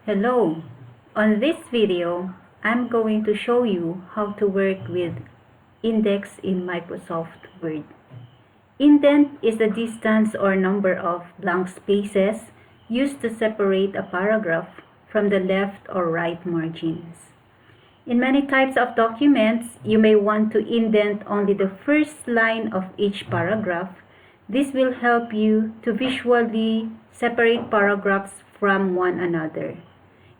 Hello! On this video, I'm going to show you how to work with index in Microsoft Word. Indent is the distance or number of blank spaces used to separate a paragraph from the left or right margins. In many types of documents, you may want to indent only the first line of each paragraph. This will help you to visually separate paragraphs from one another.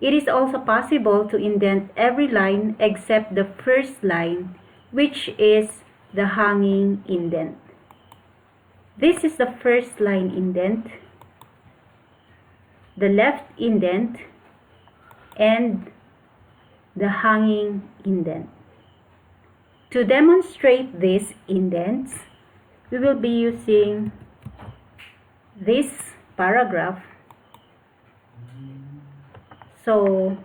It is also possible to indent every line except the first line, which is the hanging indent. This is the first line indent, the left indent, and the hanging indent. To demonstrate these indents, we will be using this paragraph. So,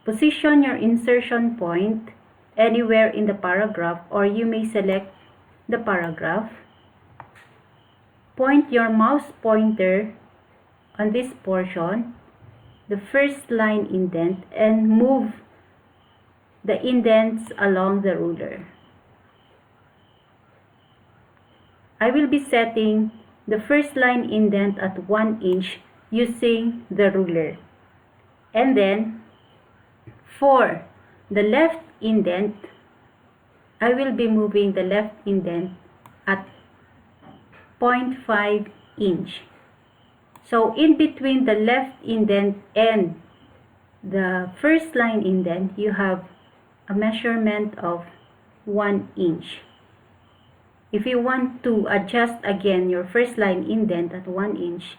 position your insertion point anywhere in the paragraph, or you may select the paragraph. Point your mouse pointer on this portion, the first line indent, and move the indents along the ruler. I will be setting the first line indent at 1 inch using the ruler. And then, for the left indent, I will be moving the left indent at 0.5 inch. So, in between the left indent and the first line indent, you have a measurement of 1 inch. If you want to adjust again your first line indent at 1 inch,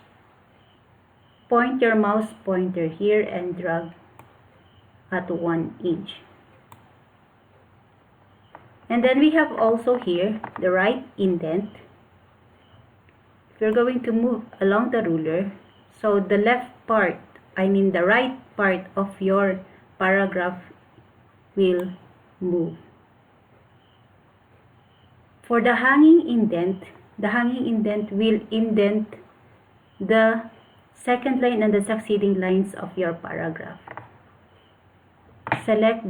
point your mouse pointer here and drag at 1 inch. And then we have also here the right indent. We're going to move along the ruler, so the left part, the right part of your paragraph will move. For the hanging indent will indent the second line and the succeeding lines of your paragraph. Select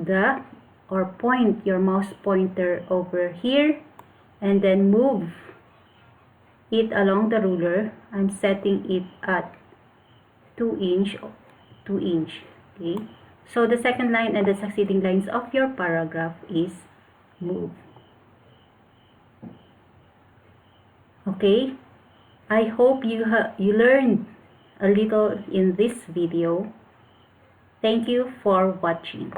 or point your mouse pointer over here and then move it along the ruler. I'm setting it at 2 inch. Okay. So the second line and the succeeding lines of your paragraph is moved. Okay. I hope you learned a little in this video. Thank you for watching.